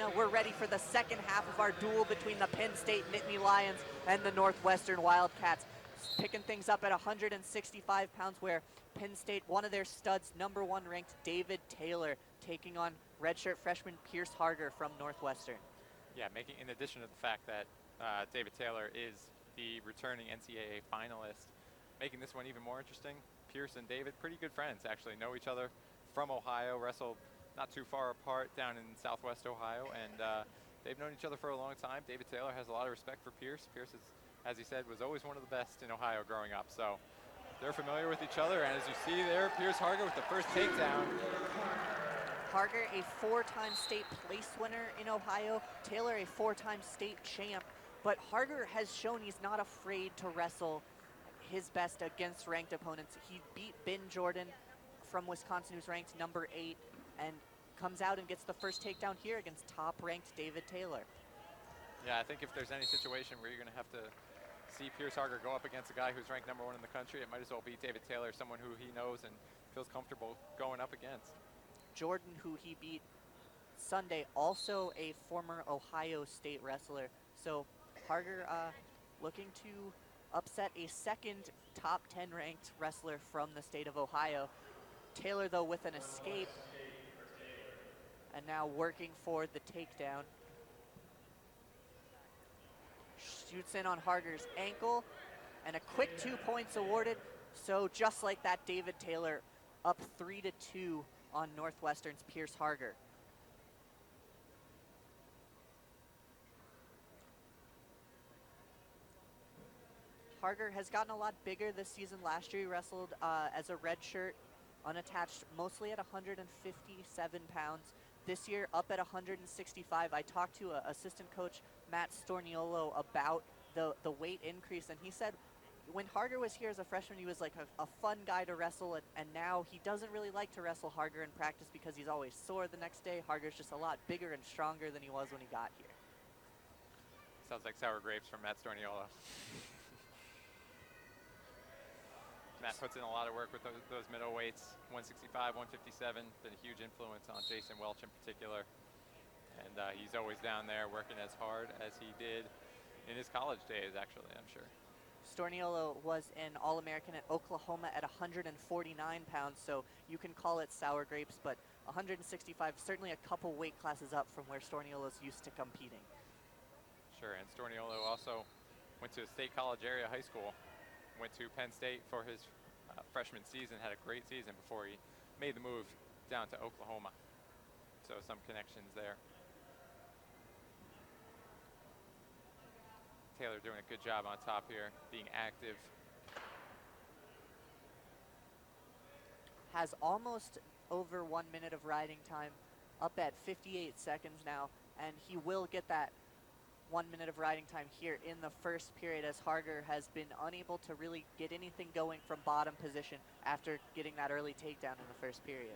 Arena. We're ready for the second half of our duel between the Penn State Nittany Lions and the Northwestern Wildcats. Picking things up at 165 pounds, where Penn State, one of their studs, #1 ranked David Taylor, taking on redshirt freshman Pierce Harger from Northwestern. Yeah, in addition to the fact that David Taylor is the returning NCAA finalist, making this one even more interesting. Pierce and David, pretty good friends, actually, know each other from Ohio, wrestled not too far apart down in Southwest Ohio, and they've known each other for a long time. David Taylor has a lot of respect for Pierce. Pierce, as he said, was always one of the best in Ohio growing up, so they're familiar with each other. And as you see there, Pierce Harger with the first takedown. Harger, a 4-time state place winner in Ohio. Taylor, a 4-time state champ. But Harger has shown he's not afraid to wrestle his best against ranked opponents. He beat Ben Jordan from Wisconsin, who's ranked #8, and comes out and gets the first takedown here against top-ranked David Taylor. Yeah, I think if there's any situation where you're going to have to see Pierce Harger go up against a guy who's ranked #1 in the country, it might as well be David Taylor, someone who he knows and feels comfortable going up against. Jordan, who he beat Sunday, also a former Ohio State wrestler. So Harger looking to upset a second top 10 ranked wrestler from the state of Ohio. Taylor, though, with an escape, and now working for the takedown. Shoots in on Harger's ankle, and a quick 2 points awarded. So just like that, David Taylor up 3-2 on Northwestern's Pierce Harger. Harger has gotten a lot bigger this season. Last year he wrestled as a redshirt, unattached, mostly at 157 pounds. This year up at 165. I talked to assistant coach Matt Storniolo about the weight increase, and he said when Harger was here as a freshman, he was like a fun guy to wrestle, and now he doesn't really like to wrestle Harger in practice because he's always sore the next day. Harger's just a lot bigger and stronger than he was when he got here. Sounds like sour grapes from Matt Storniolo. Matt puts in a lot of work with those middle weights, 165, 157, been a huge influence on Jason Welch in particular. And he's always down there working as hard as he did in his college days, actually, I'm sure. Storniolo was an All-American at Oklahoma at 149 pounds, so you can call it sour grapes, but 165, certainly a couple weight classes up from where Storniolo's used to competing. Sure, and Storniolo also went to a state college area high school, went to Penn State for his freshman season, had a great season before he made the move down to Oklahoma. So some connections there. Taylor doing a good job on top here, being active. Has almost over 1 minute of riding time, up at 58 seconds now, and he will get that 1 minute of riding time here in the first period, as Harger has been unable to really get anything going from bottom position after getting that early takedown in the first period.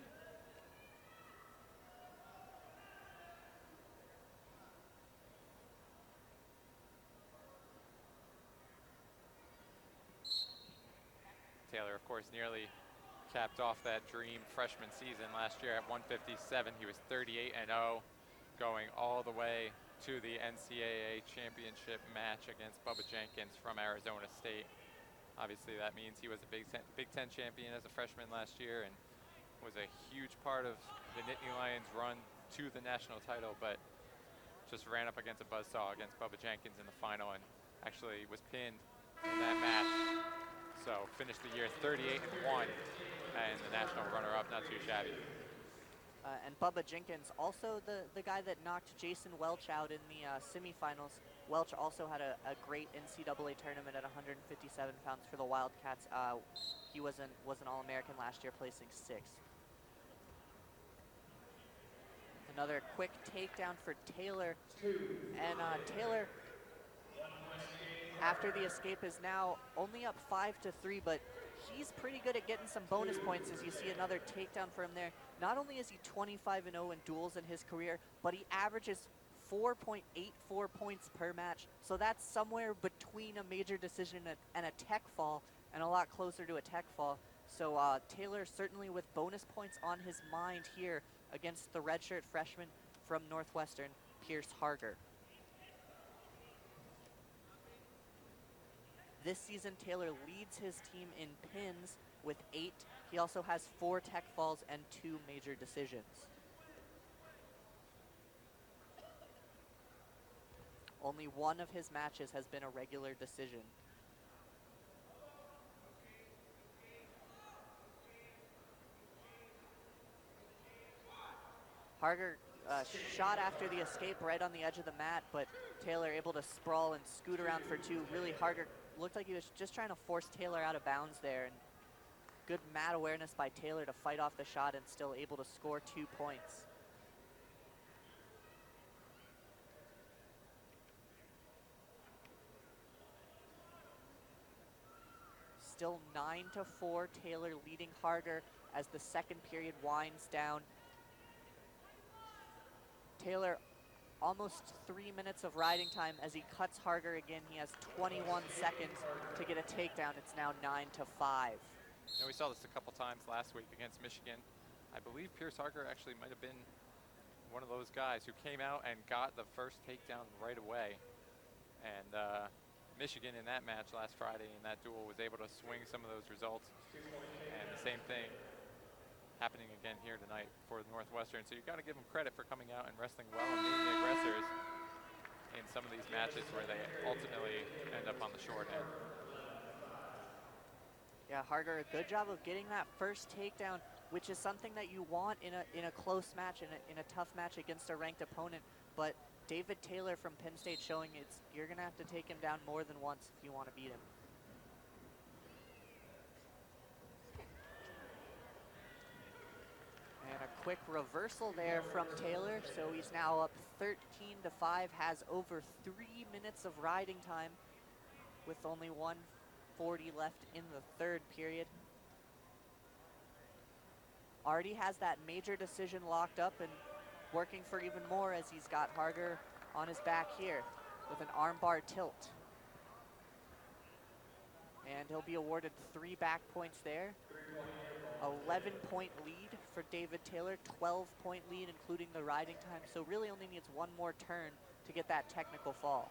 Taylor, of course, nearly capped off that dream freshman season last year at 157. He was 38-0, going all the way to the NCAA championship match against Bubba Jenkins from Arizona State. Obviously, that means he was a Big Ten champion as a freshman last year and was a huge part of the Nittany Lions' run to the national title, but just ran up against a buzzsaw against Bubba Jenkins in the final and actually was pinned in that match. So finished the year 38-1 and the national runner-up, not too shabby. And Bubba Jenkins, also the guy that knocked Jason Welch out in the semifinals. Welch also had a great NCAA tournament at 157 pounds for the Wildcats. He was an All-American last year, placing 6th. Another quick takedown for Taylor. And Taylor, after the escape, is now only up 5-3, but he's pretty good at getting some bonus points, as you see another takedown for him there. Not only is he 25-0 in duels in his career, but he averages 4.84 points per match. So that's somewhere between a major decision and a tech fall, and a lot closer to a tech fall. So Taylor certainly with bonus points on his mind here against the redshirt freshman from Northwestern, Pierce Harger. This season, Taylor leads his team in pins with 8. He also has 4 tech falls and 2 major decisions. Only one of his matches has been a regular decision. Harger shot after the escape right on the edge of the mat, but Taylor able to sprawl and scoot around for 2. Really, Harger looked like he was just trying to force Taylor out of bounds there, and good mat awareness by Taylor to fight off the shot and still able to score 2 points. Still 9-4, Taylor leading Harger as the second period winds down. Taylor almost 3 minutes of riding time as he cuts Harger again. He has 21 seconds to get a takedown. It's now 9-5. And we saw this a couple times last week against Michigan. I believe Pierce Harger actually might have been one of those guys who came out and got the first takedown right away. And Michigan in that match last Friday in that duel was able to swing some of those results. And the same thing happening again here tonight for Northwestern. So you've got to give them credit for coming out and wrestling well and being the aggressors in some of these matches where they ultimately end up on the short end. Yeah, Harger, a good job of getting that first takedown, which is something that you want in a close match, in a tough match against a ranked opponent. But David Taylor from Penn State showing you're going to have to take him down more than once if you want to beat him. And a quick reversal there from Taylor, so he's now up 13-5, has over 3 minutes of riding time with only 1:40 left in the third period. Already has that major decision locked up and working for even more as he's got Harger on his back here with an armbar tilt. And he'll be awarded 3 back points there. 11-point lead for David Taylor, 12-point lead including the riding time, so really only needs one more turn to get that technical fall.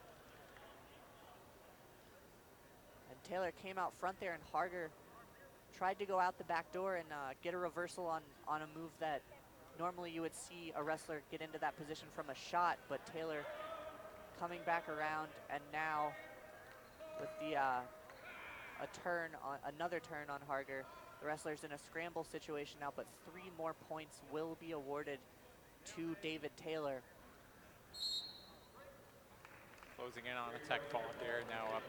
And Taylor came out front there, and Harger tried to go out the back door and get a reversal on a move that normally you would see a wrestler get into that position from a shot, but Taylor coming back around, and now with the another turn on Harger, the wrestler's in a scramble situation now, but 3 more points will be awarded to David Taylor. Closing in on a tech fall here, now up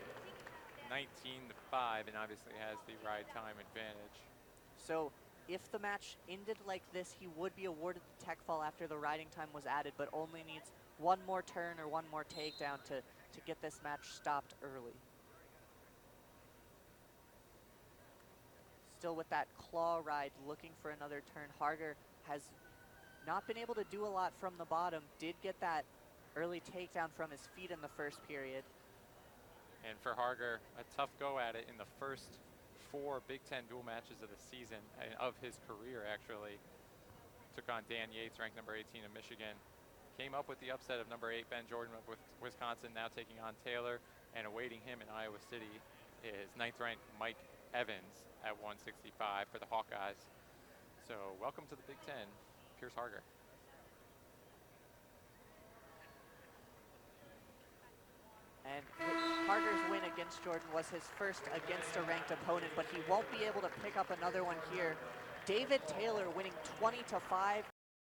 19-5, and obviously has the ride time advantage. So if the match ended like this, he would be awarded the tech fall after the riding time was added, but only needs one more turn or one more takedown to get this match stopped early. Still with that claw ride, looking for another turn. Harger has not been able to do a lot from the bottom, did get that early takedown from his feet in the first period. And for Harger, a tough go at it in the first 4 Big Ten dual matches of the season, and of his career actually. Took on Dan Yates, ranked number 18 of Michigan. Came up with the upset of number 8 Ben Jordan with Wisconsin, now taking on Taylor, and awaiting him in Iowa City is 9th ranked Mike Evans at 165 for the Hawkeyes. So welcome to the Big Ten, Pierce Harger. And Harger's win against Jordan was his first against a ranked opponent, but he won't be able to pick up another one here. David Taylor winning 20-5